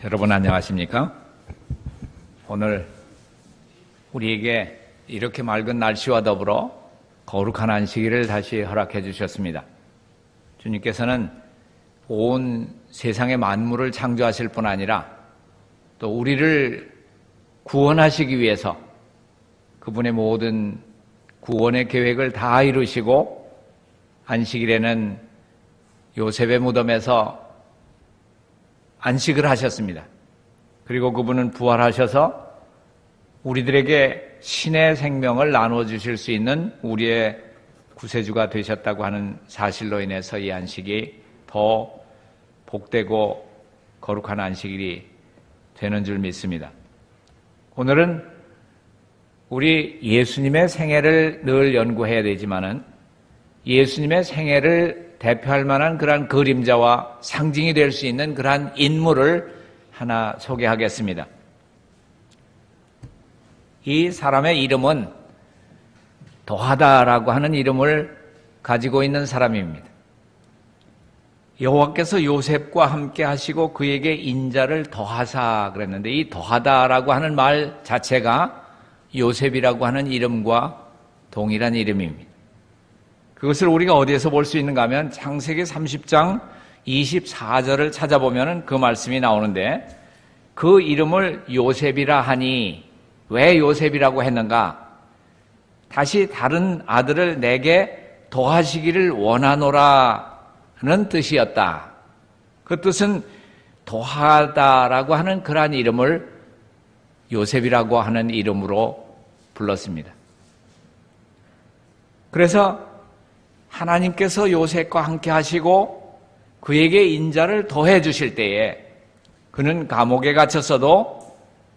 여러분 안녕하십니까? 오늘 우리에게 이렇게 맑은 날씨와 더불어 거룩한 안식일을 다시 허락해 주셨습니다. 주님께서는 온 세상의 만물을 창조하실 뿐 아니라 또 우리를 구원하시기 위해서 그분의 모든 구원의 계획을 다 이루시고 안식일에는 요셉의 무덤에서 안식을 하셨습니다. 그리고 그분은 부활하셔서 우리들에게 신의 생명을 나눠주실 수 있는 우리의 구세주가 되셨다고 하는 사실로 인해서 이 안식이 더 복되고 거룩한 안식일이 되는 줄 믿습니다. 오늘은 우리 예수님의 생애를 늘 연구해야 되지만은 예수님의 생애를 대표할 만한 그러한 그림자와 상징이 될 수 있는 그러한 인물을 하나 소개하겠습니다. 이 사람의 이름은 더하다라고 하는 이름을 가지고 있는 사람입니다. 여호와께서 요셉과 함께 하시고 그에게 인자를 더하사 그랬는데 이 더하다라고 하는 말 자체가 요셉이라고 하는 이름과 동일한 이름입니다. 그것을 우리가 어디에서 볼 수 있는가 하면 창세기 30장 24절을 찾아보면 그 말씀이 나오는데 그 이름을 요셉이라 하니 왜 요셉이라고 했는가? 다시 다른 아들을 내게 더하시기를 원하노라는 뜻이었다. 그 뜻은 더하다라고 하는 그러한 이름을 요셉이라고 하는 이름으로 불렀습니다. 그래서 하나님께서 요셉과 함께 하시고 그에게 인자를 더해 주실 때에 그는 감옥에 갇혔어도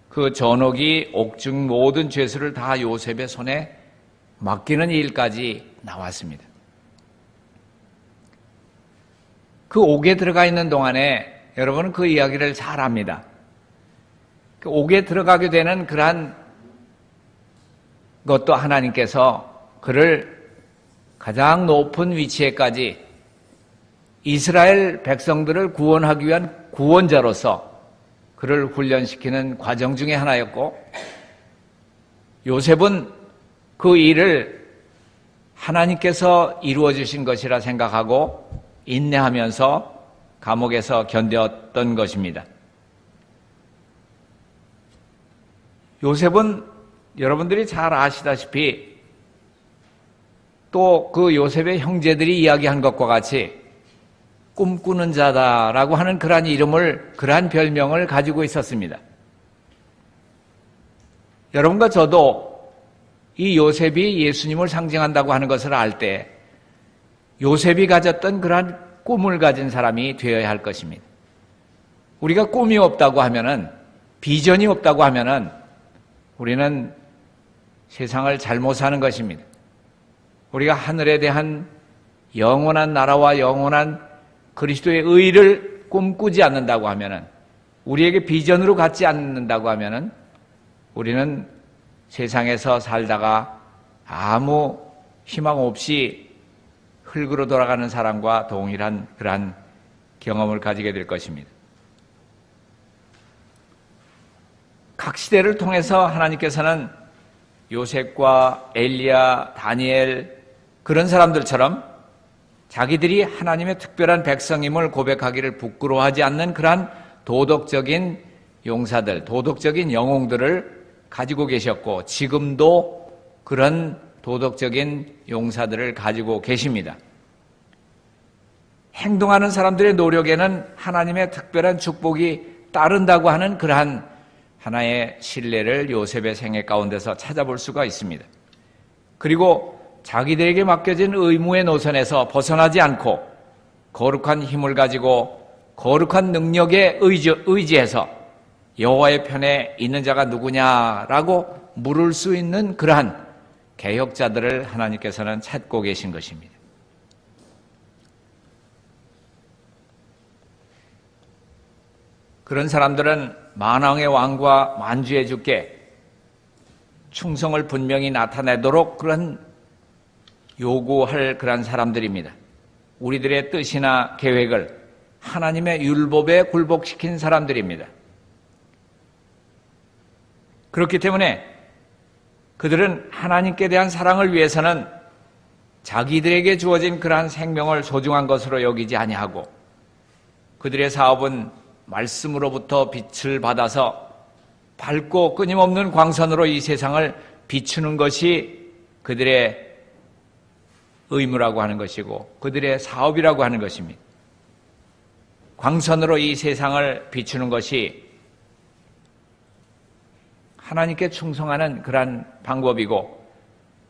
그 전옥이 옥중 모든 죄수를 다 요셉의 손에 맡기는 일까지 나왔습니다. 그 옥에 들어가 있는 동안에 여러분은 그 이야기를 잘 압니다. 그 옥에 들어가게 되는 그러한 것도 하나님께서 그를 가장 높은 위치에까지 이스라엘 백성들을 구원하기 위한 구원자로서 그를 훈련시키는 과정 중에 하나였고 요셉은 그 일을 하나님께서 이루어 주신 것이라 생각하고 인내하면서 감옥에서 견뎠던 것입니다. 요셉은 여러분들이 잘 아시다시피 또 그 요셉의 형제들이 이야기한 것과 같이 꿈꾸는 자다라고 하는 그러한 이름을, 그러한 별명을 가지고 있었습니다. 여러분과 저도 이 요셉이 예수님을 상징한다고 하는 것을 알 때 요셉이 가졌던 그러한 꿈을 가진 사람이 되어야 할 것입니다. 우리가 꿈이 없다고 하면은, 비전이 없다고 하면은 우리는 세상을 잘못 사는 것입니다. 우리가 하늘에 대한 영원한 나라와 영원한 그리스도의 의를 꿈꾸지 않는다고 하면은, 우리에게 비전으로 갖지 않는다고 하면은 우리는 세상에서 살다가 아무 희망 없이 흙으로 돌아가는 사람과 동일한 그러한 경험을 가지게 될 것입니다. 각 시대를 통해서 하나님께서는 요셉과 엘리야, 다니엘 그런 사람들처럼 자기들이 하나님의 특별한 백성임을 고백하기를 부끄러워하지 않는 그러한 도덕적인 용사들, 도덕적인 영웅들을 가지고 계셨고 지금도 그런 도덕적인 용사들을 가지고 계십니다. 행동하는 사람들의 노력에는 하나님의 특별한 축복이 따른다고 하는 그러한 하나의 신뢰를 요셉의 생애 가운데서 찾아볼 수가 있습니다. 그리고 자기들에게 맡겨진 의무의 노선에서 벗어나지 않고 거룩한 힘을 가지고 거룩한 능력에 의지해서 여호와의 편에 있는 자가 누구냐라고 물을 수 있는 그러한 개혁자들을 하나님께서는 찾고 계신 것입니다. 그런 사람들은 만왕의 왕과 만주의 주께 충성을 분명히 나타내도록 그런 요구할 그런 사람들입니다. 우리들의 뜻이나 계획을 하나님의 율법에 굴복시킨 사람들입니다. 그렇기 때문에 그들은 하나님께 대한 사랑을 위해서는 자기들에게 주어진 그러한 생명을 소중한 것으로 여기지 아니하고 그들의 사업은 말씀으로부터 빛을 받아서 밝고 끊임없는 광선으로 이 세상을 비추는 것이 그들의 의무라고 하는 것이고 그들의 사업이라고 하는 것입니다. 광선으로 이 세상을 비추는 것이 하나님께 충성하는 그러한 방법이고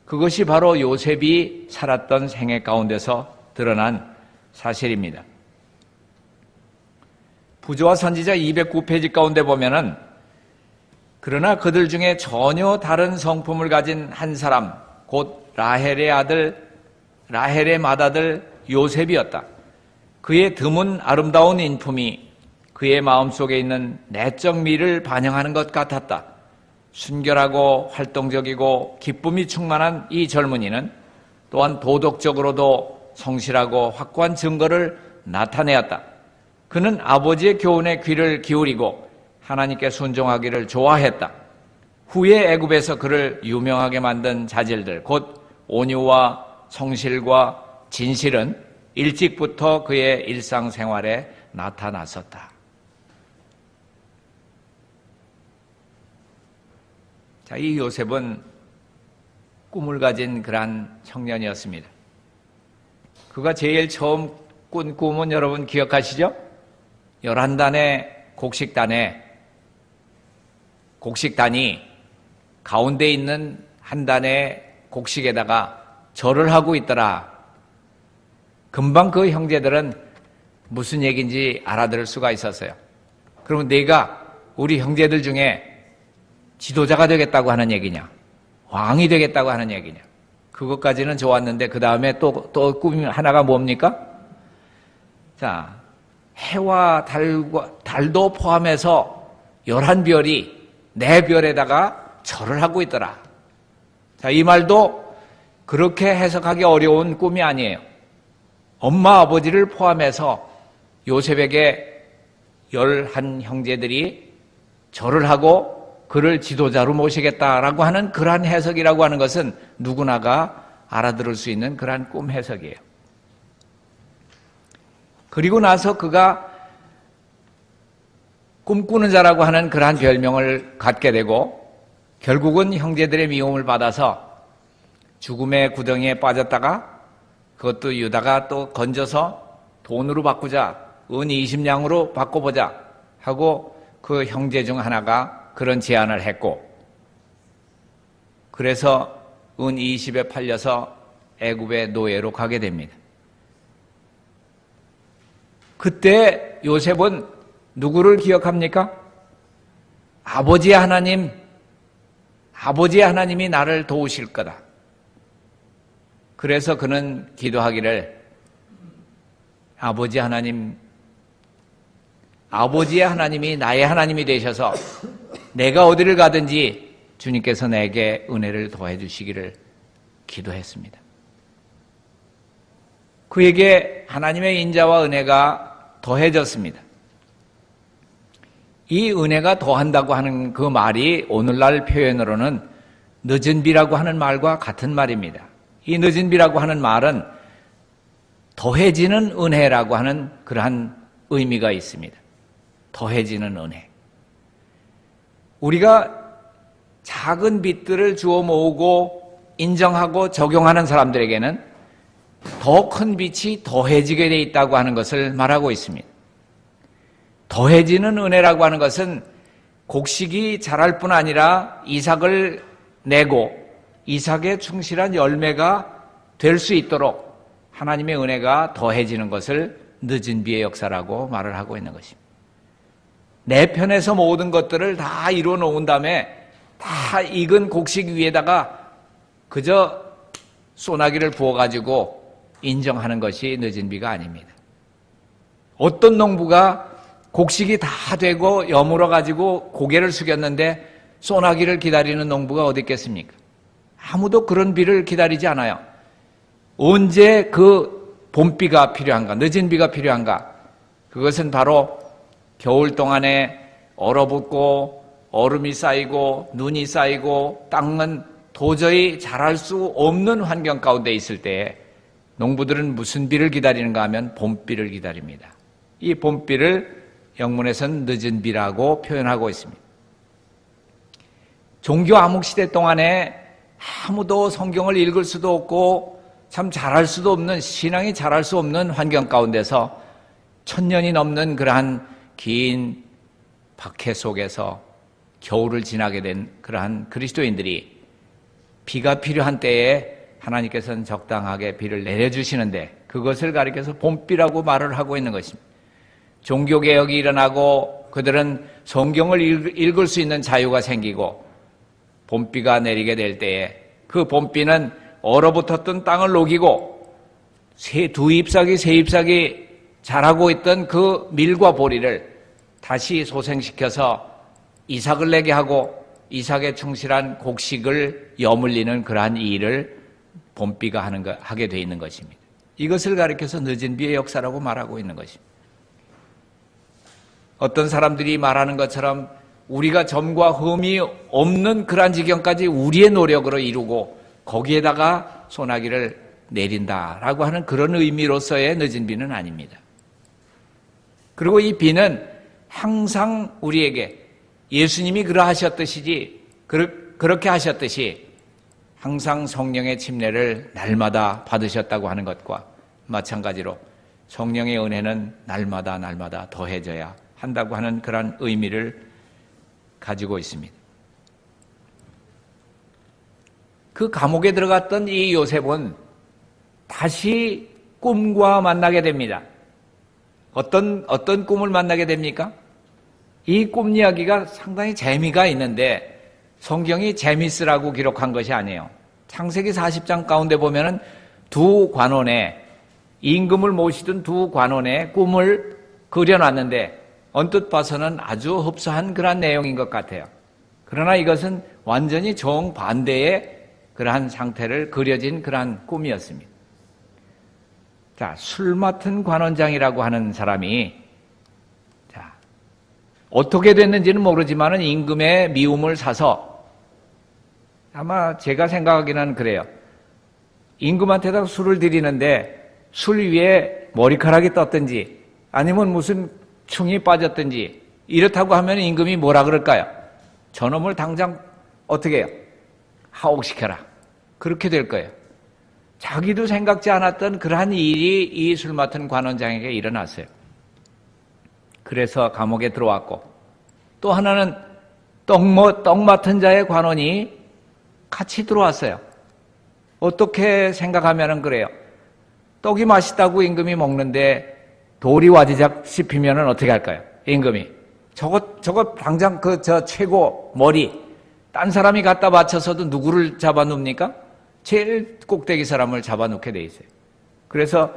그것이 바로 요셉이 살았던 생애 가운데서 드러난 사실입니다. 부조와 선지자 209페이지 가운데 보면은 그러나 그들 중에 전혀 다른 성품을 가진 한 사람 곧 라헬의 맏아들 요셉이었다. 그의 드문 아름다운 인품이 그의 마음속에 있는 내적 미를 반영하는 것 같았다. 순결하고 활동적이고 기쁨이 충만한 이 젊은이는 또한 도덕적으로도 성실하고 확고한 증거를 나타내었다. 그는 아버지의 교훈에 귀를 기울이고 하나님께 순종하기를 좋아했다. 후에 애굽에서 그를 유명하게 만든 자질들 곧 온유와 성실과 진실은 일찍부터 그의 일상생활에 나타났었다. 자, 이 요셉은 꿈을 가진 그러한 청년이었습니다. 그가 제일 처음 꾼 꿈은 여러분 기억하시죠? 11단의 곡식단이 가운데 있는 한 단의 곡식에다가 절을 하고 있더라. 금방 그 형제들은 무슨 얘기인지 알아들을 수가 있었어요. 그러면 내가 우리 형제들 중에 지도자가 되겠다고 하는 얘기냐? 왕이 되겠다고 하는 얘기냐? 그것까지는 좋았는데 그 다음에 또 꿈이 하나가 뭡니까? 자, 해와 달도 포함해서 11별이 내 별에다가 절을 하고 있더라. 자, 이 말도 그렇게 해석하기 어려운 꿈이 아니에요. 엄마 아버지를 포함해서 요셉에게 11 형제들이 절을 하고 그를 지도자로 모시겠다라고 하는 그러한 해석이라고 하는 것은 누구나가 알아들을 수 있는 그러한 꿈 해석이에요. 그리고 나서 그가 꿈꾸는 자라고 하는 그러한 별명을 갖게 되고 결국은 형제들의 미움을 받아서 죽음의 구덩이에 빠졌다가 그것도 유다가 또 건져서 돈으로 바꾸자, 은 20냥으로 바꿔보자 하고 그 형제 중 하나가 그런 제안을 했고 그래서 은 20에 팔려서 애굽의 노예로 가게 됩니다. 그때 요셉은 누구를 기억합니까? 아버지의 하나님이 나를 도우실 거다. 그래서 그는 기도하기를 아버지의 하나님이 나의 하나님이 되셔서 내가 어디를 가든지 주님께서 내게 은혜를 더해 주시기를 기도했습니다. 그에게 하나님의 인자와 은혜가 더해졌습니다. 이 은혜가 더한다고 하는 그 말이 오늘날 표현으로는 늦은 비라고 하는 말과 같은 말입니다. 이 늦은 비라고 하는 말은 더해지는 은혜라고 하는 그러한 의미가 있습니다. 더해지는 은혜. 우리가 작은 빚들을 주워 모으고 인정하고 적용하는 사람들에게는 더 큰 빚이 더해지게 돼 있다고 하는 것을 말하고 있습니다. 더해지는 은혜라고 하는 것은 곡식이 자랄 뿐 아니라 이삭을 내고 이삭의 충실한 열매가 될 수 있도록 하나님의 은혜가 더해지는 것을 늦은 비의 역사라고 말을 하고 있는 것입니다. 내 편에서 모든 것들을 다 이루어 놓은 다음에 다 익은 곡식 위에다가 그저 소나기를 부어가지고 인정하는 것이 늦은 비가 아닙니다. 어떤 농부가 곡식이 다 되고 여물어가지고 고개를 숙였는데 소나기를 기다리는 농부가 어디 있겠습니까? 아무도 그런 비를 기다리지 않아요. 언제 그 봄비가 필요한가, 늦은 비가 필요한가? 그것은 바로 겨울 동안에 얼어붙고 얼음이 쌓이고 눈이 쌓이고 땅은 도저히 자랄 수 없는 환경 가운데 있을 때 농부들은 무슨 비를 기다리는가 하면 봄비를 기다립니다. 이 봄비를 영문에서는 늦은 비라고 표현하고 있습니다. 종교 암흑시대 동안에 아무도 성경을 읽을 수도 없고 참 잘할 수도 없는, 신앙이 잘할 수 없는 환경 가운데서 1000년이 넘는 그러한 긴 박해 속에서 겨울을 지나게 된 그러한 그리스도인들이 비가 필요한 때에 하나님께서는 적당하게 비를 내려주시는데 그것을 가리켜서 봄비라고 말을 하고 있는 것입니다. 종교개혁이 일어나고 그들은 성경을 읽을 수 있는 자유가 생기고 봄비가 내리게 될 때에 그 봄비는 얼어붙었던 땅을 녹이고 두 잎사귀 세 잎사귀 자라고 있던 그 밀과 보리를 다시 소생시켜서 이삭을 내게 하고 이삭에 충실한 곡식을 여물리는 그러한 일을 봄비가 하게 돼 있는 것입니다. 이것을 가리켜서 늦은 비의 역사라고 말하고 있는 것입니다. 어떤 사람들이 말하는 것처럼 우리가 점과 흠이 없는 그러한 지경까지 우리의 노력으로 이루고 거기에다가 소나기를 내린다라고 하는 그런 의미로서의 늦은 비는 아닙니다. 그리고 이 비는 항상 우리에게 예수님이 그렇게 하셨듯이 항상 성령의 침례를 날마다 받으셨다고 하는 것과 마찬가지로 성령의 은혜는 날마다 더해져야 한다고 하는 그런 의미를 가지고 있습니다. 그 감옥에 들어갔던 이 요셉은 다시 꿈과 만나게 됩니다. 어떤 꿈을 만나게 됩니까? 이 꿈 이야기가 상당히 재미가 있는데 성경이 재미있으라고 기록한 것이 아니에요. 창세기 40장 가운데 보면은 두 관원의 임금을 모시던 두 관원의 꿈을 그려놨는데 언뜻 봐서는 아주 흡사한 그러한 내용인 것 같아요. 그러나 이것은 완전히 정반대의 그러한 상태를 그려진 그러한 꿈이었습니다. 자, 술 맡은 관원장이라고 하는 사람이 어떻게 됐는지는 모르지만 임금의 미움을 사서 아마 제가 생각하기는 그래요. 임금한테다 술을 드리는데 술 위에 머리카락이 떴든지 아니면 무슨 충이 빠졌든지 이렇다고 하면 임금이 뭐라 그럴까요? 저놈을 당장 어떻게 해요? 하옥시켜라. 그렇게 될 거예요. 자기도 생각지 않았던 그러한 일이 이 술 맡은 관원장에게 일어났어요. 그래서 감옥에 들어왔고 또 하나는 떡 맡은 자의 관원이 같이 들어왔어요. 어떻게 생각하면 그래요. 떡이 맛있다고 임금이 먹는데 돌이 와지작 씹히면 어떻게 할까요? 임금이 저거 당장 저 최고 머리 딴 사람이 갖다 바쳐서도 누구를 잡아놓습니까? 제일 꼭대기 사람을 잡아놓게 돼 있어요. 그래서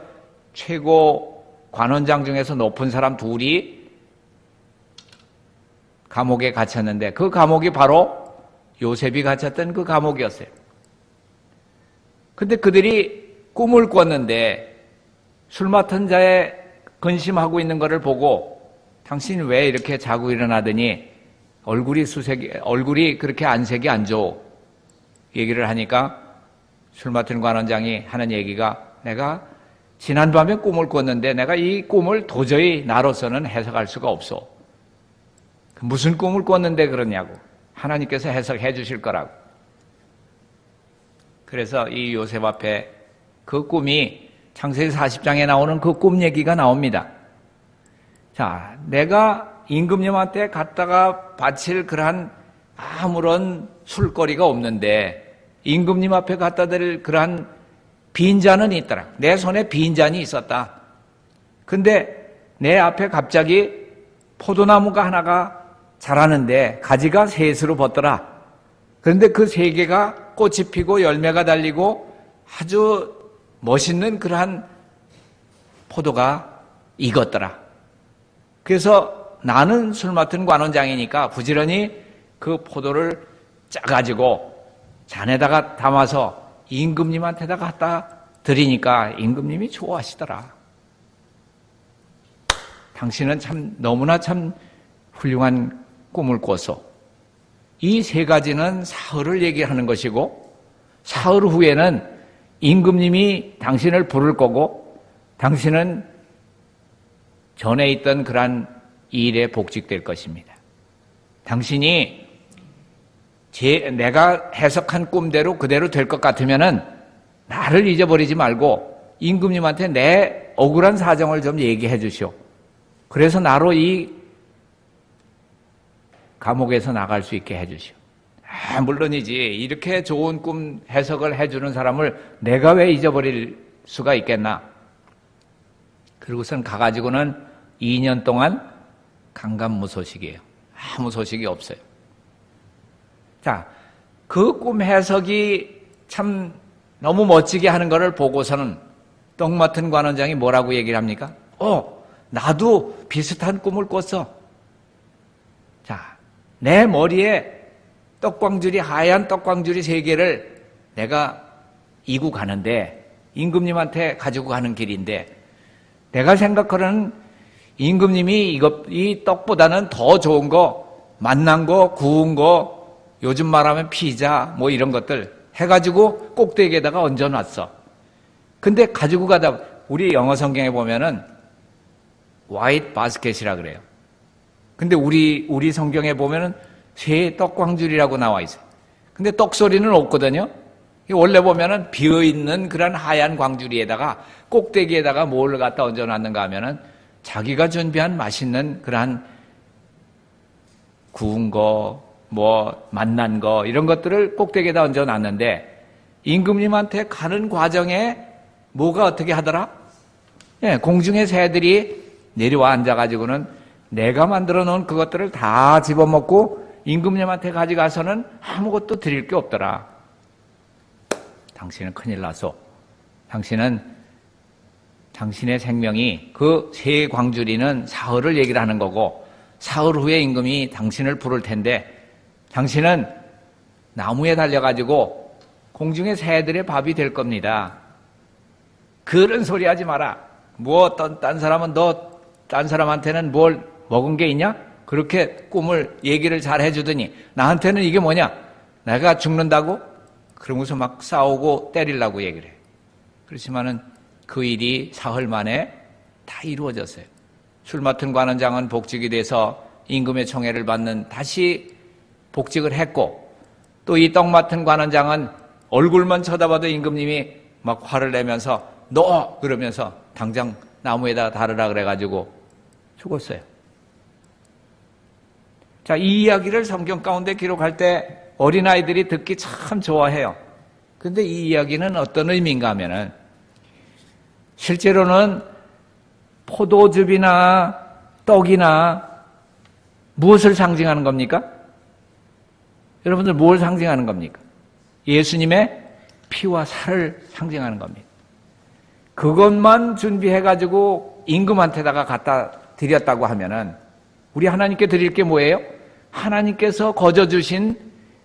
최고 관원장 중에서 높은 사람 둘이 감옥에 갇혔는데 그 감옥이 바로 요셉이 갇혔던 그 감옥이었어요. 근데 그들이 꿈을 꿨는데 술 맡은 자의 근심하고 있는 것을 보고 당신 왜 이렇게 자고 일어나더니 얼굴이 그렇게 안색이 안 좋아 얘기를 하니까 술 맡은 관원장이 하는 얘기가 내가 지난밤에 꿈을 꿨는데 내가 이 꿈을 도저히 나로서는 해석할 수가 없어. 무슨 꿈을 꿨는데 그러냐고. 하나님께서 해석해 주실 거라고. 그래서 이 요셉 앞에 그 꿈이 창세기 40장에 나오는 그 꿈 얘기가 나옵니다. 자, 내가 임금님한테 갖다가 바칠 그러한 아무런 술거리가 없는데 임금님 앞에 갖다 드릴 그러한 빈잔은 있더라. 내 손에 빈잔이 있었다. 근데 내 앞에 갑자기 포도나무가 하나가 자라는데 가지가 셋으로 벗더라. 그런데 그 세 개가 꽃이 피고 열매가 달리고 아주 멋있는 그러한 포도가 익었더라. 그래서 나는 술 맡은 관원장이니까 부지런히 그 포도를 짜가지고 잔에다가 담아서 임금님한테다가 갖다 드리니까 임금님이 좋아하시더라. 당신은 참 너무나 참 훌륭한 꿈을 꿨어. 이 세 가지는 사흘을 얘기하는 것이고 사흘 후에는 임금님이 당신을 부를 거고 당신은 전에 있던 그러한 일에 복직될 것입니다. 당신이 내가 해석한 꿈대로 그대로 될 것 같으면은 나를 잊어버리지 말고 임금님한테 내 억울한 사정을 좀 얘기해 주시오. 그래서 나로 이 감옥에서 나갈 수 있게 해 주시오. 물론이지. 이렇게 좋은 꿈 해석을 해주는 사람을 내가 왜 잊어버릴 수가 있겠나. 그리고선 가가지고는 2년 동안 강간무소식이에요. 아무 소식이 없어요. 자, 그 꿈 해석이 참 너무 멋지게 하는 것을 보고서는 떡 맡은 관원장이 뭐라고 얘기를 합니까? 나도 비슷한 꿈을 꿨어. 자, 내 머리에 떡광줄이, 하얀 떡광줄이 3개를 내가 이고 가는데, 임금님한테 가지고 가는 길인데, 내가 생각하는 임금님이 이 떡보다는 더 좋은 거, 맛난 거, 구운 거, 요즘 말하면 피자, 뭐 이런 것들 해가지고 꼭대기에다가 얹어놨어. 근데 가지고 가다, 우리 영어 성경에 보면은 white basket이라 그래요. 근데 우리 성경에 보면은 새 떡광줄이라고 나와 있어요. 근데 떡소리는 없거든요. 원래 보면은 비어있는 그런 하얀 광주리에다가 꼭대기에다가 뭘 갖다 얹어놨는가 하면은 자기가 준비한 맛있는 그러한 구운 거, 뭐 맛난 거 이런 것들을 꼭대기에다 얹어놨는데 임금님한테 가는 과정에 뭐가 어떻게 하더라? 공중의 새들이 내려와 앉아가지고는 내가 만들어 놓은 그것들을 다 집어먹고 임금님한테 가져가서는 아무것도 드릴 게 없더라. 당신은 큰일 나서 당신의 생명이 그 새 광주리는 사흘을 얘기를 하는 거고 사흘 후에 임금이 당신을 부를 텐데 당신은 나무에 달려가지고 공중의 새들의 밥이 될 겁니다. 그런 소리 하지 마라. 뭐 딴 사람은 딴 사람한테는 뭘 먹은 게 있냐? 그렇게 꿈을 얘기를 잘 해주더니 나한테는 이게 뭐냐? 내가 죽는다고? 그러면서 막 싸우고 때리려고 얘기를 해요. 그렇지만은 그 일이 사흘 만에 다 이루어졌어요. 술 맡은 관원장은 복직이 돼서 임금의 총애를 받는 다시 복직을 했고 또 이 떡 맡은 관원장은 얼굴만 쳐다봐도 임금님이 막 화를 내면서 너! 그러면서 당장 나무에다 달으라 그래가지고 죽었어요. 자, 이 이야기를 성경 가운데 기록할 때 어린아이들이 듣기 참 좋아해요. 근데 이 이야기는 어떤 의미인가 하면은 실제로는 포도즙이나 떡이나 무엇을 상징하는 겁니까? 여러분들 뭘 상징하는 겁니까? 예수님의 피와 살을 상징하는 겁니다. 그것만 준비해가지고 임금한테다가 갖다 드렸다고 하면은 우리 하나님께 드릴 게 뭐예요? 하나님께서 거저주신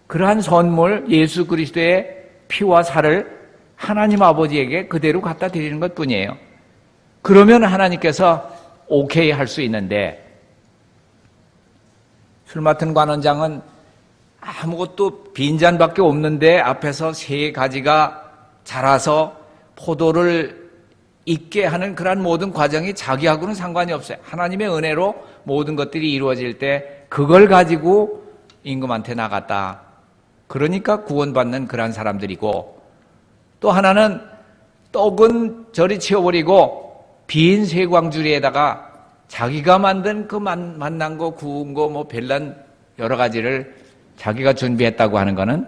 그러한 선물 예수 그리스도의 피와 살을 하나님 아버지에게 그대로 갖다 드리는 것 뿐이에요. 그러면 하나님께서 오케이 할 수 있는데 술 맡은 관원장은 아무것도 빈잔밖에 없는데 앞에서 3가지가 자라서 포도를 익게 하는 그런 모든 과정이 자기하고는 상관이 없어요. 하나님의 은혜로 모든 것들이 이루어질 때 그걸 가지고 임금한테 나갔다. 그러니까 구원받는 그런 사람들이고 또 하나는 떡은 저리 치워버리고 빈 쇠광주리에다가 자기가 만든 그 맛난 거 구운 거 뭐 별난 여러 가지를 자기가 준비했다고 하는 거는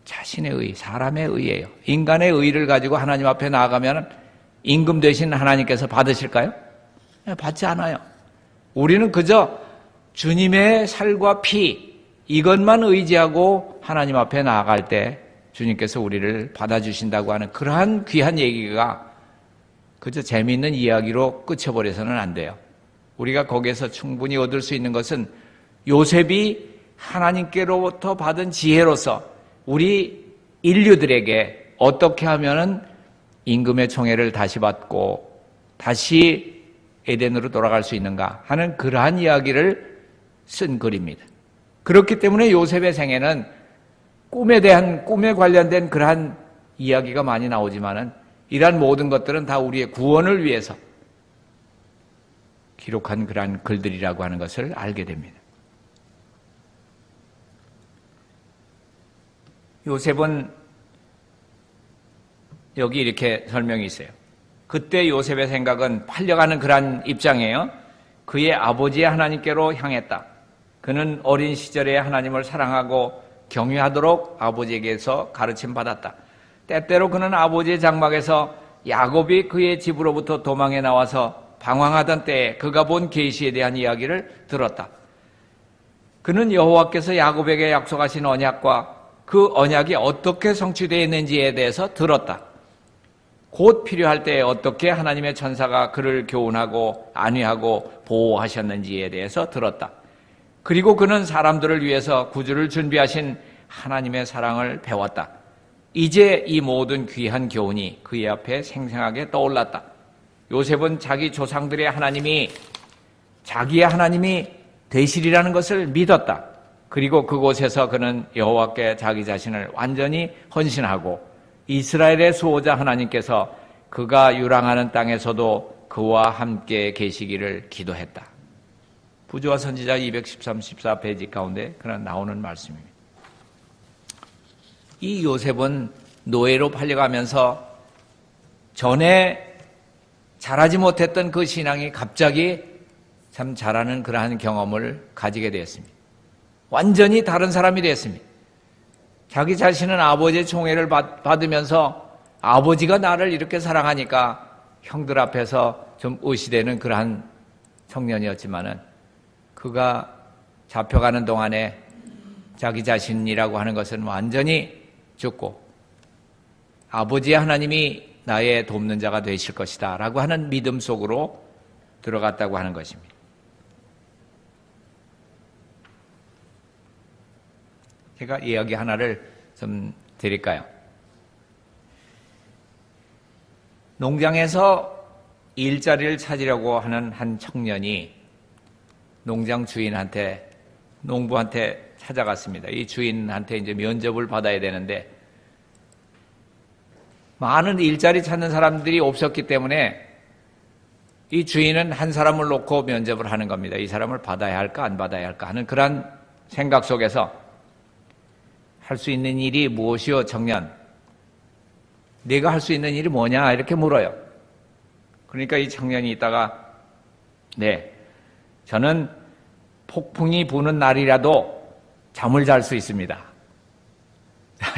자신의 의, 사람의 의예요. 인간의 의를 가지고 하나님 앞에 나아가면 임금 대신 하나님께서 받으실까요? 받지 않아요. 우리는 그저 주님의 살과 피 이것만 의지하고 하나님 앞에 나아갈 때 주님께서 우리를 받아주신다고 하는 그러한 귀한 얘기가 그저 재미있는 이야기로 끝쳐버려서는 안 돼요. 우리가 거기에서 충분히 얻을 수 있는 것은 요셉이 하나님께로부터 받은 지혜로서 우리 인류들에게 어떻게 하면은 임금의 총애를 다시 받고 다시 에덴으로 돌아갈 수 있는가 하는 그러한 이야기를 쓴 글입니다. 그렇기 때문에 요셉의 생애는 꿈에 관련된 그러한 이야기가 많이 나오지만은 이러한 모든 것들은 다 우리의 구원을 위해서 기록한 그러한 글들이라고 하는 것을 알게 됩니다. 요셉은 여기 이렇게 설명이 있어요. 그때 요셉의 생각은 팔려가는 그러한 입장이에요. 그의 아버지의 하나님께로 향했다. 그는 어린 시절에 하나님을 사랑하고 경외하도록 아버지에게서 가르침 받았다. 때때로 그는 아버지의 장막에서 야곱이 그의 집으로부터 도망해 나와서 방황하던 때에 그가 본 계시에 대한 이야기를 들었다. 그는 여호와께서 야곱에게 약속하신 언약과 그 언약이 어떻게 성취되어 있는지에 대해서 들었다. 곧 필요할 때에 어떻게 하나님의 천사가 그를 교훈하고 안위하고 보호하셨는지에 대해서 들었다. 그리고 그는 사람들을 위해서 구주를 준비하신 하나님의 사랑을 배웠다. 이제 이 모든 귀한 교훈이 그의 앞에 생생하게 떠올랐다. 요셉은 자기 조상들의 하나님이 자기의 하나님이 되시리라는 것을 믿었다. 그리고 그곳에서 그는 여호와께 자기 자신을 완전히 헌신하고 이스라엘의 수호자 하나님께서 그가 유랑하는 땅에서도 그와 함께 계시기를 기도했다. 부조와 선지자 213, 14페이지 가운데 그런 나오는 말씀입니다. 이 요셉은 노예로 팔려가면서 전에 잘하지 못했던 그 신앙이 갑자기 참 잘하는 그러한 경험을 가지게 되었습니다. 완전히 다른 사람이 되었습니다. 자기 자신은 아버지의 총애를 받으면서 아버지가 나를 이렇게 사랑하니까 형들 앞에서 좀 의시되는 그러한 청년이었지만은 그가 잡혀가는 동안에 자기 자신이라고 하는 것은 완전히 죽고 아버지의 하나님이 나의 돕는 자가 되실 것이다 라고 하는 믿음 속으로 들어갔다고 하는 것입니다. 제가 이야기 하나를 좀 드릴까요? 농장에서 일자리를 찾으려고 하는 한 청년이 농장 주인한테, 농부한테 찾아갔습니다. 이 주인한테 이제 면접을 받아야 되는데 많은 일자리 찾는 사람들이 없었기 때문에 이 주인은 한 사람을 놓고 면접을 하는 겁니다. 이 사람을 받아야 할까 안 받아야 할까 하는 그런 생각 속에서 할 수 있는 일이 무엇이요, 청년? 네가 할 수 있는 일이 뭐냐? 이렇게 물어요. 그러니까 이 청년이 있다가 네, 저는 폭풍이 부는 날이라도 잠을 잘 수 있습니다.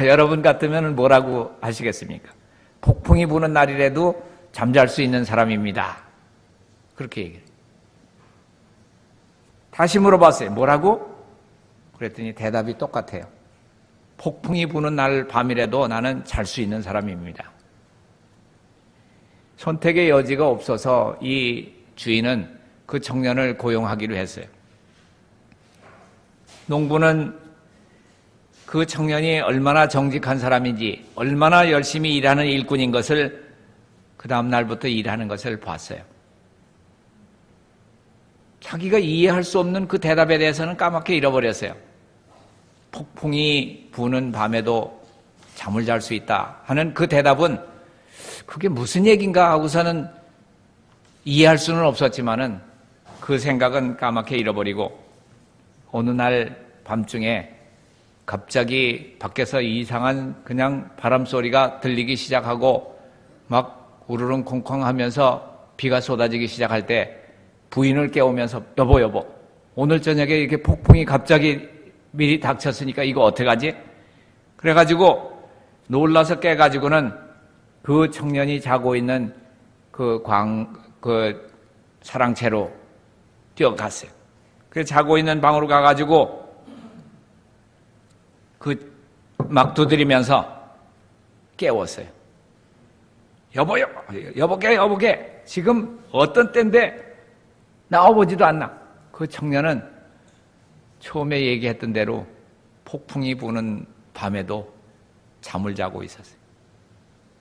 여러분 같으면 뭐라고 하시겠습니까? 폭풍이 부는 날이라도 잠잘 수 있는 사람입니다. 그렇게 얘기해요. 다시 물어봤어요. 뭐라고? 그랬더니 대답이 똑같아요. 폭풍이 부는 날 밤이라도 나는 잘 수 있는 사람입니다. 선택의 여지가 없어서 이 주인은 그 청년을 고용하기로 했어요. 농부는 그 청년이 얼마나 정직한 사람인지, 얼마나 열심히 일하는 일꾼인 것을 그 다음 날부터 일하는 것을 봤어요. 자기가 이해할 수 없는 그 대답에 대해서는 까맣게 잃어버렸어요. 폭풍이 부는 밤에도 잠을 잘 수 있다 하는 그 대답은 그게 무슨 얘기인가 하고서는 이해할 수는 없었지만은 그 생각은 까맣게 잃어버리고 어느 날 밤중에 갑자기 밖에서 이상한 그냥 바람 소리가 들리기 시작하고 막 우르릉 콩콩 하면서 비가 쏟아지기 시작할 때 부인을 깨우면서 여보 오늘 저녁에 이렇게 폭풍이 갑자기 미리 닥쳤으니까 이거 어떡하지? 그래가지고 놀라서 깨가지고는 그 청년이 자고 있는 그 사랑채로 뛰어갔어요. 그래서 자고 있는 방으로 가가지고 막 두드리면서 깨웠어요. 여보게 지금 어떤 때인데 나와보지도 않나. 그 청년은 처음에 얘기했던 대로 폭풍이 부는 밤에도 잠을 자고 있었어요.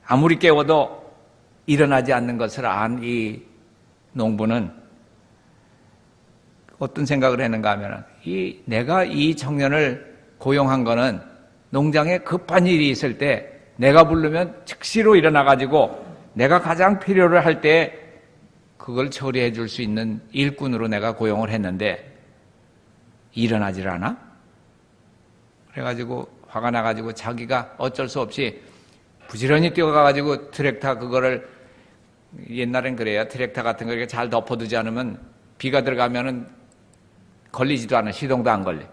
아무리 깨워도 일어나지 않는 것을 안 이 농부는 어떤 생각을 했는가 하면 내가 이 청년을 고용한 거는 농장에 급한 일이 있을 때 내가 부르면 즉시로 일어나가지고 내가 가장 필요를 할 때 그걸 처리해 줄 수 있는 일꾼으로 내가 고용을 했는데 일어나질 않아? 그래가지고 화가 나가지고 자기가 어쩔 수 없이 부지런히 뛰어가가지고 트랙터 그거를, 옛날엔 그래요. 트랙터 같은 거 이렇게 잘 덮어두지 않으면 비가 들어가면은 걸리지도 않아. 시동도 안 걸려.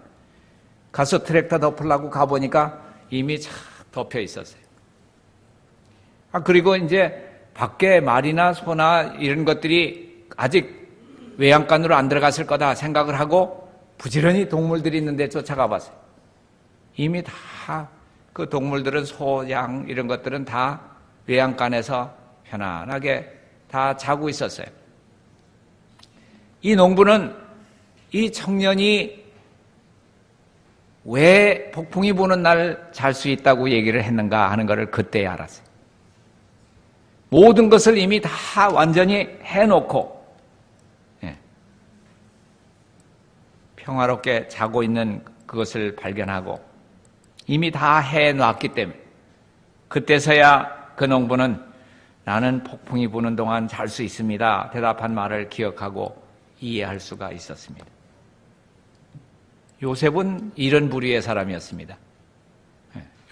가서 트랙터 덮으려고 가보니까 이미 착 덮여 있었어요. 그리고 이제 밖에 말이나 소나 이런 것들이 아직 외양간으로 안 들어갔을 거다 생각을 하고 부지런히 동물들이 있는데 쫓아가 봤어요. 이미 다 그 동물들은 소, 양 이런 것들은 다 외양간에서 편안하게 다 자고 있었어요. 이 농부는 이 청년이 왜 폭풍이 부는 날 잘 수 있다고 얘기를 했는가 하는 것을 그때 알았어요. 모든 것을 이미 다 완전히 해놓고 평화롭게 자고 있는 그것을 발견하고 이미 다 해놨기 때문에 그때서야 그 농부는 나는 폭풍이 부는 동안 잘 수 있습니다 대답한 말을 기억하고 이해할 수가 있었습니다. 요셉은 이런 부류의 사람이었습니다.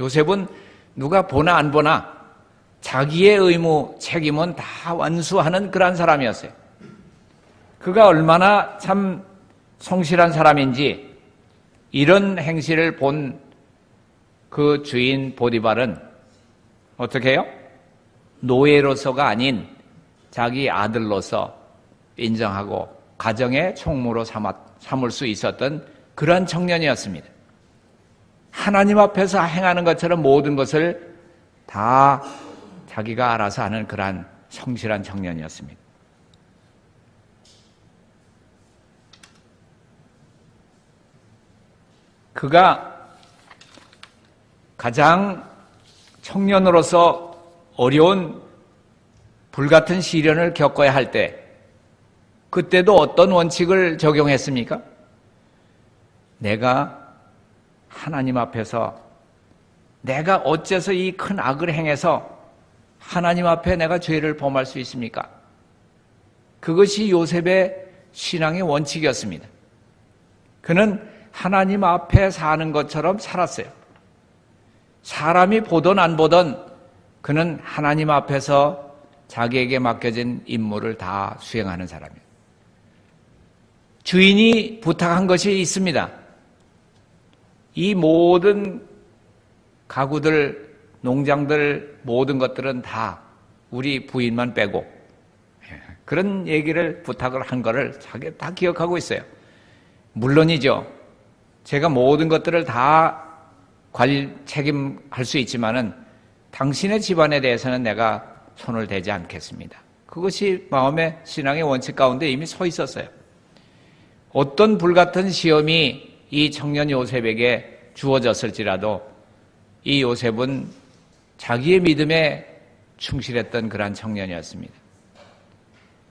요셉은 누가 보나 안 보나 자기의 의무, 책임은 다 완수하는 그런 사람이었어요. 그가 얼마나 참 성실한 사람인지 이런 행실을 본 그 주인 보디발은 어떻게 해요? 노예로서가 아닌 자기 아들로서 인정하고 가정의 총무로 삼을 수 있었던 그런 청년이었습니다. 하나님 앞에서 행하는 것처럼 모든 것을 다 자기가 알아서 하는 그러한 성실한 청년이었습니다. 그가 가장 청년으로서 어려운 불같은 시련을 겪어야 할 때 그때도 어떤 원칙을 적용했습니까? 내가 하나님 앞에서 내가 어째서 이 큰 악을 행해서 하나님 앞에 내가 죄를 범할 수 있습니까? 그것이 요셉의 신앙의 원칙이었습니다. 그는 하나님 앞에 사는 것처럼 살았어요. 사람이 보던 안 보던 그는 하나님 앞에서 자기에게 맡겨진 임무를 다 수행하는 사람이에요. 주인이 부탁한 것이 있습니다. 이 모든 가구들, 농장들, 모든 것들은 다 우리 부인만 빼고 그런 얘기를 부탁을 한 거를 자기가 다 기억하고 있어요. 물론이죠. 제가 모든 것들을 다 책임할 수 있지만은 당신의 집안에 대해서는 내가 손을 대지 않겠습니다. 그것이 마음의 신앙의 원칙 가운데 이미 서 있었어요. 어떤 불같은 시험이 이 청년 요셉에게 주어졌을지라도 이 요셉은 자기의 믿음에 충실했던 그러한 청년이었습니다.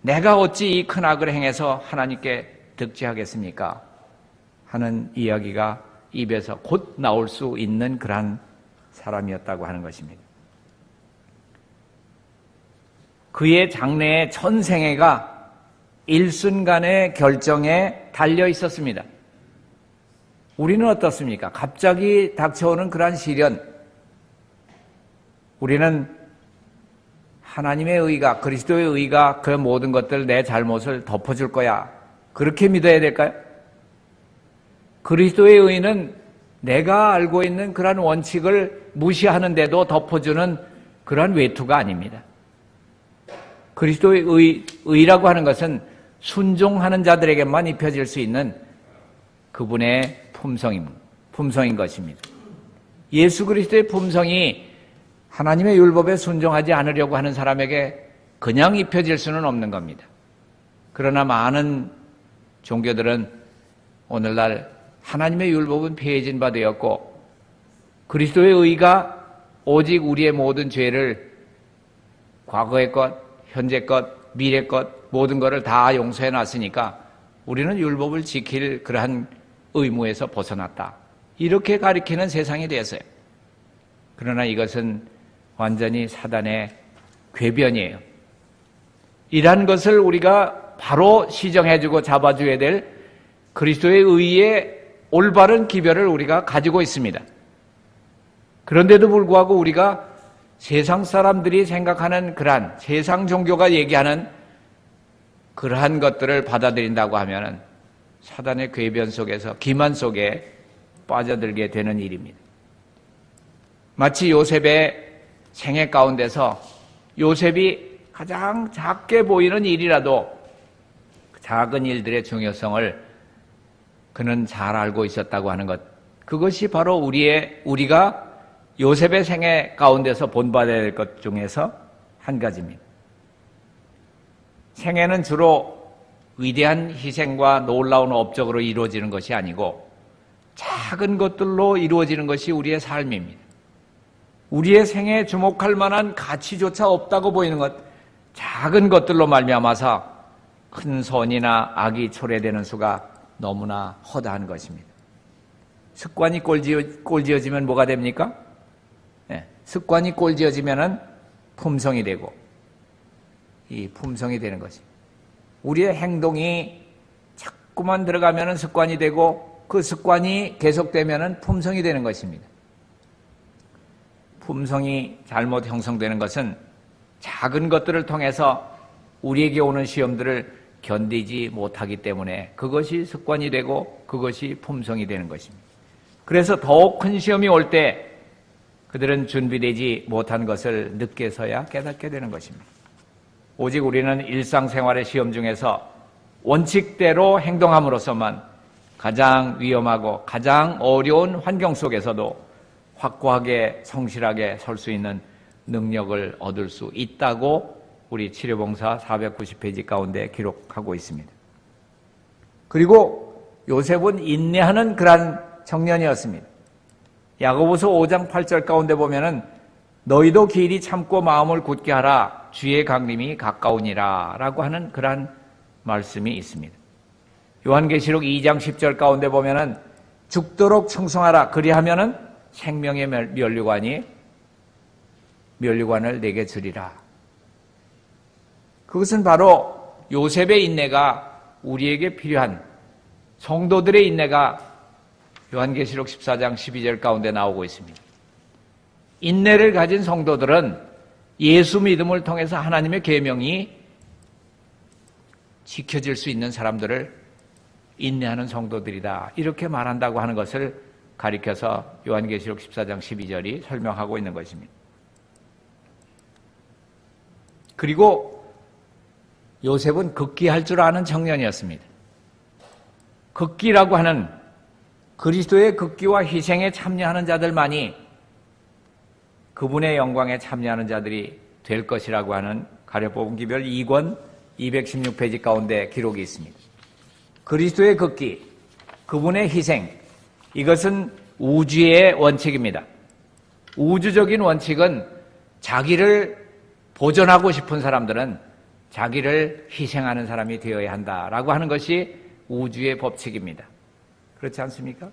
내가 어찌 이 큰 악을 행해서 하나님께 득죄하겠습니까? 하는 이야기가 입에서 곧 나올 수 있는 그러한 사람이었다고 하는 것입니다. 그의 장래의 전생애가 일순간의 결정에 달려 있었습니다. 우리는 어떻습니까? 갑자기 닥쳐오는 그러한 시련, 우리는 하나님의 의가, 그리스도의 의가 그 모든 것들 내 잘못을 덮어줄 거야, 그렇게 믿어야 될까요? 그리스도의 의는 내가 알고 있는 그러한 원칙을 무시하는데도 덮어주는 그러한 외투가 아닙니다. 그리스도의 의라고 하는 것은 순종하는 자들에게만 입혀질 수 있는 그분의 품성인 것입니다. 예수 그리스도의 품성이 하나님의 율법에 순종하지 않으려고 하는 사람에게 그냥 입혀질 수는 없는 겁니다. 그러나 많은 종교들은 오늘날 하나님의 율법은 폐해진 바 되었고 그리스도의 의가 오직 우리의 모든 죄를 과거의 것, 현재 것, 미래 것 모든 것을 다 용서해 놨으니까 우리는 율법을 지킬 그러한 의무에서 벗어났다. 이렇게 가리키는 세상이 되었어요. 그러나 이것은 완전히 사단의 궤변이에요. 이러한 것을 우리가 바로 시정해주고 잡아줘야 될 그리스도의 의의 올바른 기별을 우리가 가지고 있습니다. 그런데도 불구하고 우리가 세상 사람들이 생각하는 그러한 세상 종교가 얘기하는 그러한 것들을 받아들인다고 하면 사단의 궤변 속에서 기만 속에 빠져들게 되는 일입니다. 마치 요셉의 생애 가운데서 요셉이 가장 작게 보이는 일이라도 작은 일들의 중요성을 그는 잘 알고 있었다고 하는 것, 그것이 바로 우리가 요셉의 생애 가운데서 본받아야 될 것 중에서 한 가지입니다. 생애는 주로 위대한 희생과 놀라운 업적으로 이루어지는 것이 아니고 작은 것들로 이루어지는 것이 우리의 삶입니다. 우리의 생애에 주목할 만한 가치조차 없다고 보이는 것, 작은 것들로 말미암아서 큰 선이나 악이 초래되는 수가 너무나 허다한 것입니다. 습관이 꼴지어지면 뭐가 됩니까? 습관이 꼴지어지면은 품성이 되고, 이 품성이 되는 것입니다. 우리의 행동이 자꾸만 들어가면은 습관이 되고, 그 습관이 계속되면은 품성이 되는 것입니다. 품성이 잘못 형성되는 것은 작은 것들을 통해서 우리에게 오는 시험들을 견디지 못하기 때문에 그것이 습관이 되고 그것이 품성이 되는 것입니다. 그래서 더욱 큰 시험이 올 때 그들은 준비되지 못한 것을 늦게서야 깨닫게 되는 것입니다. 오직 우리는 일상생활의 시험 중에서 원칙대로 행동함으로써만 가장 위험하고 가장 어려운 환경 속에서도 확고하게 성실하게 설 수 있는 능력을 얻을 수 있다고 우리 치료봉사 490페이지 가운데 기록하고 있습니다. 그리고 요셉은 인내하는 그러한 청년이었습니다. 야고보서 5장 8절 가운데 보면은 너희도 길이 참고 마음을 굳게 하라 주의 강림이 가까우니라 라고 하는 그러한 말씀이 있습니다. 요한계시록 2장 10절 가운데 보면은 죽도록 청송하라 그리하면은 생명의 면류관을 내게 주리라. 그것은 바로 요셉의 인내가 우리에게 필요한 성도들의 인내가 요한계시록 14장 12절 가운데 나오고 있습니다. 인내를 가진 성도들은 예수 믿음을 통해서 하나님의 계명이 지켜질 수 있는 사람들을 인내하는 성도들이다. 이렇게 말한다고 하는 것을 가리켜서 요한계시록 14장 12절이 설명하고 있는 것입니다. 그리고 요셉은 극기할 줄 아는 청년이었습니다. 극기라고 하는 그리스도의 극기와 희생에 참여하는 자들만이 그분의 영광에 참여하는 자들이 될 것이라고 하는 가려뽑은 기별 2권 216페이지 가운데 기록이 있습니다. 그리스도의 극기, 그분의 희생, 이것은 우주의 원칙입니다. 우주적인 원칙은 자기를 보존하고 싶은 사람들은 자기를 희생하는 사람이 되어야 한다라고 하는 것이 우주의 법칙입니다. 그렇지 않습니까?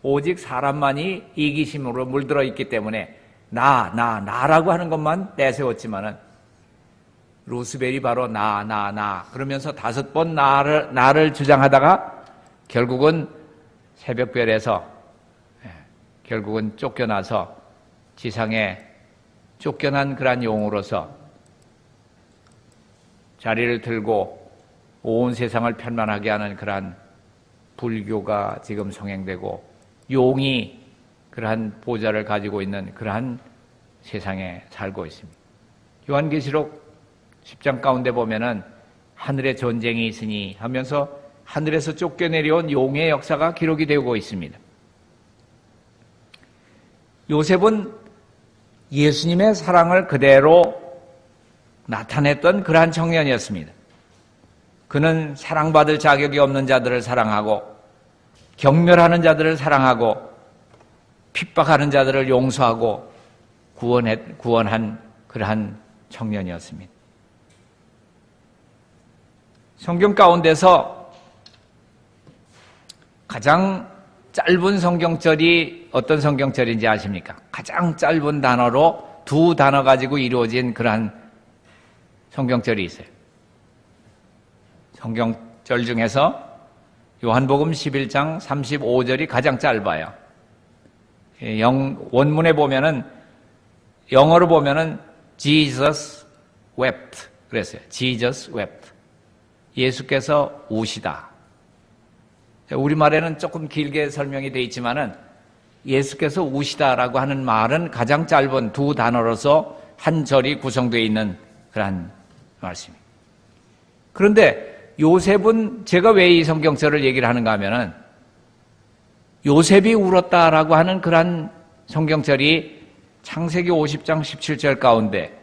오직 사람만이 이기심으로 물들어 있기 때문에 나라고 하는 것만 내세웠지만은 루스벨이 바로 나 그러면서 5번 나를 주장하다가 결국은 새벽별에서 결국은 쫓겨나서 지상에 쫓겨난 그러한 용으로서 자리를 들고 온 세상을 편만하게 하는 그러한 불교가 지금 성행되고 용이 그러한 보좌를 가지고 있는 그러한 세상에 살고 있습니다. 요한계시록 10장 가운데 보면은 하늘에 전쟁이 있으니 하면서 하늘에서 쫓겨내려온 용의 역사가 기록이 되고 있습니다. 요셉은 예수님의 사랑을 그대로 나타냈던 그러한 청년이었습니다. 그는 사랑받을 자격이 없는 자들을 사랑하고 경멸하는 자들을 사랑하고 핍박하는 자들을 용서하고 구원한 그러한 청년이었습니다. 성경 가운데서 가장 짧은 성경절이 어떤 성경절인지 아십니까? 가장 짧은 단어로 두 단어 가지고 이루어진 그러한 성경절이 있어요. 성경절 중에서 요한복음 11장 35절이 가장 짧아요. 원문에 보면은, 영어로 보면은 Jesus wept 그랬어요. Jesus wept. 예수께서 우시다. 우리말에는 조금 길게 설명이 되어 있지만은 예수께서 우시다라고 하는 말은 가장 짧은 두 단어로서 한 절이 구성되어 있는 그러한 말씀입니다. 그런데 요셉은, 제가 왜 이 성경절을 얘기를 하는가 하면은 요셉이 울었다라고 하는 그러한 성경절이 창세기 50장 17절 가운데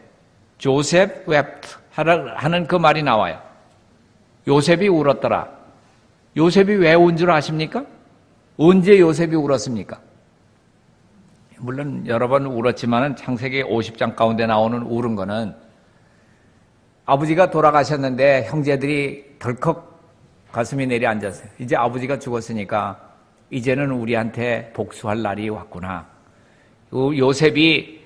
조셉 wept 하는 그 말이 나와요. 요셉이 울었더라. 요셉이 왜 운 줄 아십니까? 언제 요셉이 울었습니까? 물론 여러 번 울었지만은 창세기 50장 가운데 나오는 울은 거는 아버지가 돌아가셨는데 형제들이 덜컥 가슴이 내려앉았어요. 이제 아버지가 죽었으니까 이제는 우리한테 복수할 날이 왔구나. 요셉이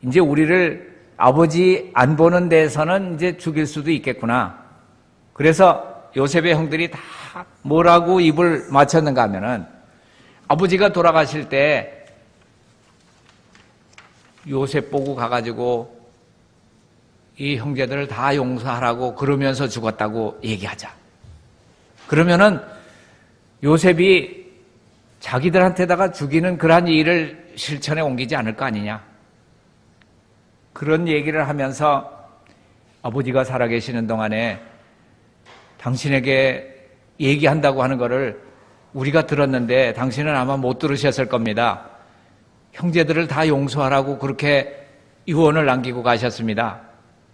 이제 우리를 아버지 안 보는 데서는 이제 죽일 수도 있겠구나. 그래서 요셉의 형들이 다 뭐라고 입을 맞췄는가 하면은 아버지가 돌아가실 때 요셉 보고 가가지고 이 형제들을 다 용서하라고 그러면서 죽었다고 얘기하자. 그러면은 요셉이 자기들한테다가 죽이는 그러한 일을 실천에 옮기지 않을 거 아니냐. 그런 얘기를 하면서 아버지가 살아계시는 동안에 당신에게 얘기한다고 하는 것을 우리가 들었는데 당신은 아마 못 들으셨을 겁니다. 형제들을 다 용서하라고 그렇게 유언을 남기고 가셨습니다.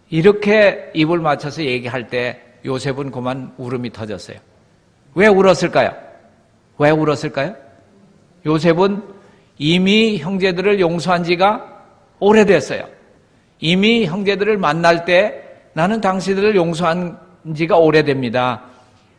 이렇게 입을 맞춰서 얘기할 때 요셉은 그만 울음이 터졌어요. 왜 울었을까요? 왜 울었을까요? 요셉은 이미 형제들을 용서한 지가 오래됐어요. 이미 형제들을 만날 때 나는 당신들을 용서한 지가 오래됩니다.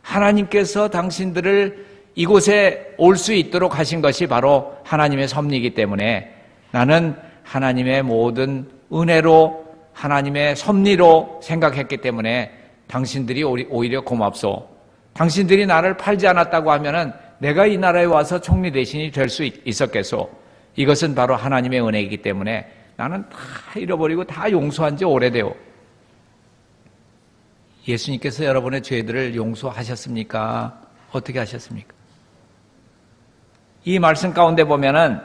하나님께서 당신들을 이곳에 올 수 있도록 하신 것이 바로 하나님의 섭리이기 때문에 나는 하나님의 모든 은혜로 하나님의 섭리로 생각했기 때문에 당신들이 오히려 고맙소. 당신들이 나를 팔지 않았다고 하면은 내가 이 나라에 와서 총리 대신이 될 수 있었겠소. 이것은 바로 하나님의 은혜이기 때문에 나는 다 잃어버리고 다 용서한 지 오래돼요. 예수님께서 여러분의 죄들을 용서하셨습니까? 어떻게 하셨습니까? 이 말씀 가운데 보면은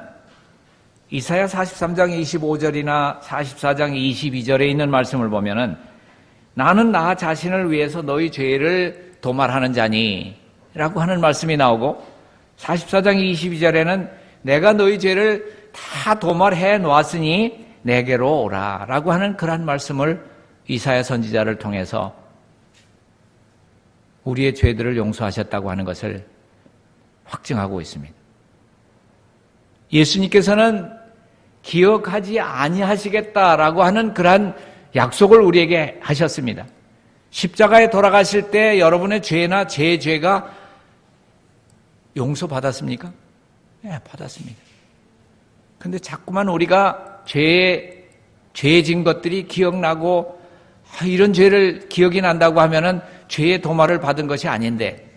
이사야 43장 25절이나 44장 22절에 있는 말씀을 보면은 나는 나 자신을 위해서 너희 죄를 도말하는 자니 라고 하는 말씀이 나오고 44장 22절에는 내가 너희 죄를 다 도말해 놓았으니 내게로 오라 라고 하는 그런 말씀을 이사야 선지자를 통해서 우리의 죄들을 용서하셨다고 하는 것을 확증하고 있습니다. 예수님께서는 기억하지 아니하시겠다라고 하는 그러한 약속을 우리에게 하셨습니다. 십자가에 돌아가실 때 여러분의 죄나 제 죄가 용서받았습니까? 네, 받았습니다. 근데 자꾸만 우리가 죄진 것들이 기억나고 이런 죄를 기억이 난다고 하면은 죄의 도말을 받은 것이 아닌데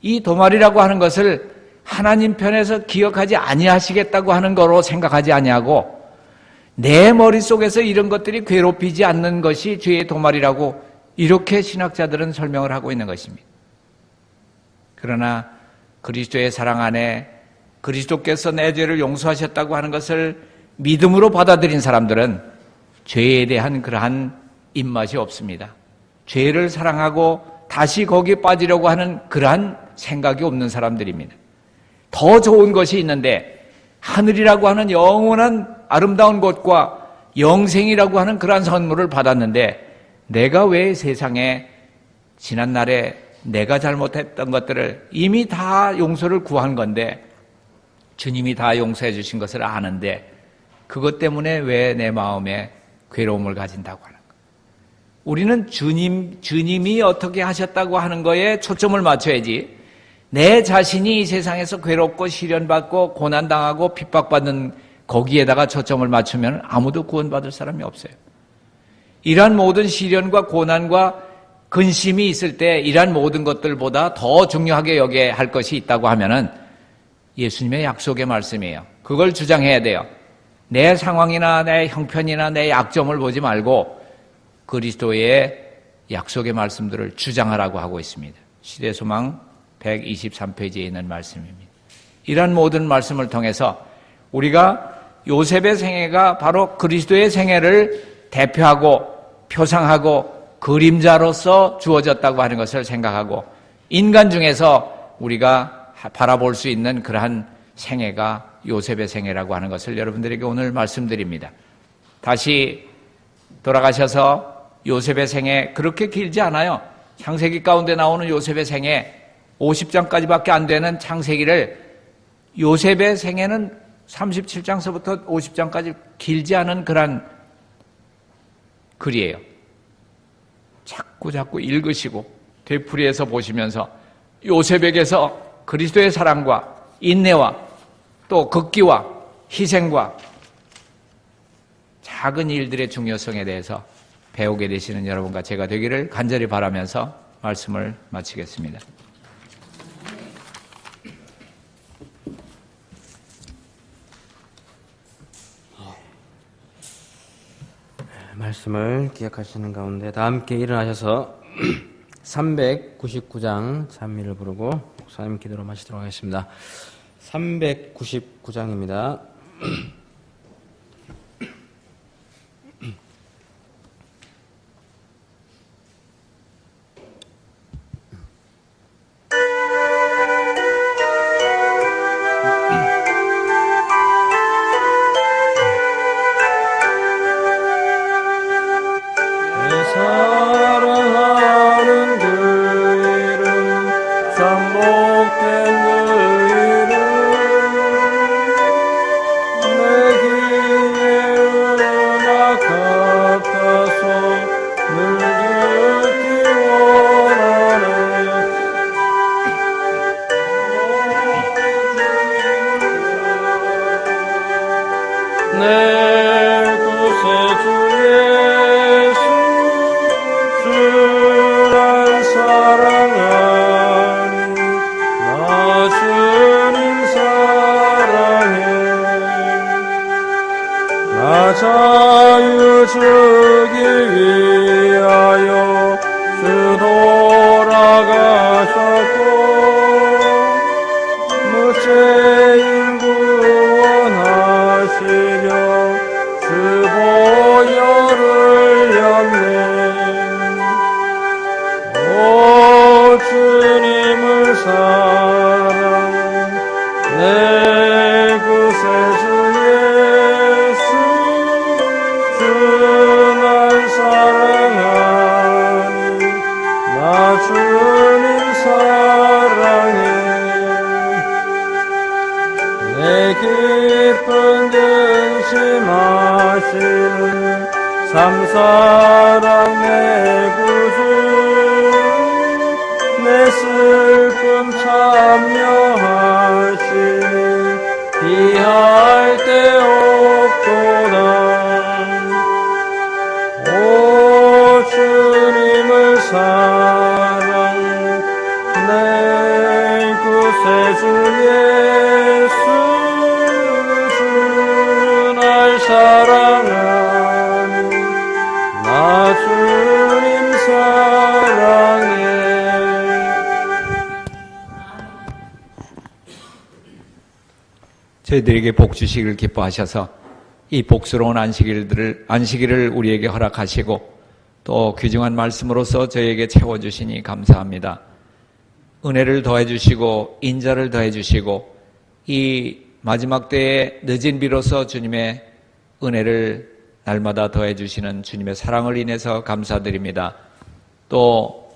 이 도말이라고 하는 것을 하나님 편에서 기억하지 아니하시겠다고 하는 거로 생각하지 아니하고 내 머릿속에서 이런 것들이 괴롭히지 않는 것이 죄의 도말이라고 이렇게 신학자들은 설명을 하고 있는 것입니다. 그러나 그리스도의 사랑 안에 그리스도께서 내 죄를 용서하셨다고 하는 것을 믿음으로 받아들인 사람들은 죄에 대한 그러한 입맛이 없습니다. 죄를 사랑하고 다시 거기에 빠지려고 하는 그러한 생각이 없는 사람들입니다. 더 좋은 것이 있는데 하늘이라고 하는 영원한 아름다운 곳과 영생이라고 하는 그러한 선물을 받았는데 내가 왜 세상에 지난날에 내가 잘못했던 것들을 이미 다 용서를 구한 건데 주님이 다 용서해 주신 것을 아는데 그것 때문에 왜 내 마음에 괴로움을 가진다고 하는 거예요. 우리는 주님이 어떻게 하셨다고 하는 거에 초점을 맞춰야지 내 자신이 이 세상에서 괴롭고 시련받고 고난당하고 핍박받는 거기에다가 초점을 맞추면 아무도 구원받을 사람이 없어요. 이러한 모든 시련과 고난과 근심이 있을 때 이러한 모든 것들보다 더 중요하게 여겨야 할 것이 있다고 하면은 예수님의 약속의 말씀이에요. 그걸 주장해야 돼요. 내 상황이나 내 형편이나 내 약점을 보지 말고 그리스도의 약속의 말씀들을 주장하라고 하고 있습니다. 시대소망 123페이지에 있는 말씀입니다. 이러한 모든 말씀을 통해서 우리가 요셉의 생애가 바로 그리스도의 생애를 대표하고 표상하고 그림자로서 주어졌다고 하는 것을 생각하고 인간 중에서 우리가 바라볼 수 있는 그러한 생애가 요셉의 생애라고 하는 것을 여러분들에게 오늘 말씀드립니다. 다시 돌아가셔서 요셉의 생애 그렇게 길지 않아요. 창세기 가운데 나오는 요셉의 생애 50장까지밖에 안 되는 창세기를 요셉의 생애는 37장서부터 50장까지 길지 않은 그런 글이에요. 자꾸 읽으시고 되풀이해서 보시면서 요셉에게서 그리스도의 사랑과 인내와 또 극기와 희생과 작은 일들의 중요성에 대해서 배우게 되시는 여러분과 제가 되기를 간절히 바라면서 말씀을 마치겠습니다. 말씀을 기억하시는 가운데 다 함께 일어나셔서 399장 찬미를 부르고 목사님 기도로 마치도록 하겠습니다. 399장입니다. 사랑하는 그 이름 참목된 그 이름 내 귀에 은하 같아서 늘 듣기 원하네 내 구세주 예수 주를 사랑하니 나 주님 사랑해 나 자유 주기 위하여 주 돌아가셨고 무죄인 구원하시려 주 보혈을 흘렸네 오 주님을 사랑해 내 구세주 예수 주 날 사랑하니 나 주님 사랑해 내 깊은 근심하시는 삼사랑 내 구주 내 슬픔 참여하시니 피할 데 없도다 오 주님을 사랑해 내 구세주 예수 주 날 사랑하니 나 주님 사랑해 저희들에게 복 주시기를 기뻐하셔서 이 복스러운 안식일을 우리에게 허락하시고 또 귀중한 말씀으로서 저희에게 채워주시니 감사합니다. 은혜를 더해주시고 인자를 더해주시고 이 마지막 때에 늦은 비로소 주님의 은혜를 날마다 더해주시는 주님의 사랑을 인해서 감사드립니다. 또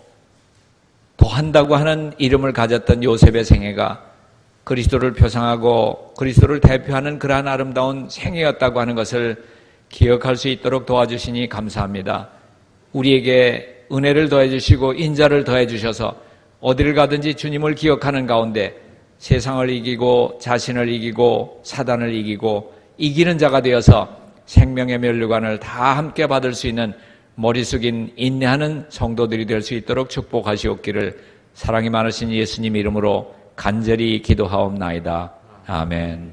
한다고 하는 이름을 가졌던 요셉의 생애가 그리스도를 표상하고 그리스도를 대표하는 그러한 아름다운 생애였다고 하는 것을 기억할 수 있도록 도와주시니 감사합니다. 우리에게 은혜를 더해주시고 인자를 더해주셔서 어디를 가든지 주님을 기억하는 가운데 세상을 이기고 자신을 이기고 사단을 이기고 이기는 자가 되어서 생명의 면류관을 다 함께 받을 수 있는 머리 숙인 인내하는 성도들이 될 수 있도록 축복하시옵기를 사랑이 많으신 예수님 이름으로 간절히 기도하옵나이다. 아멘.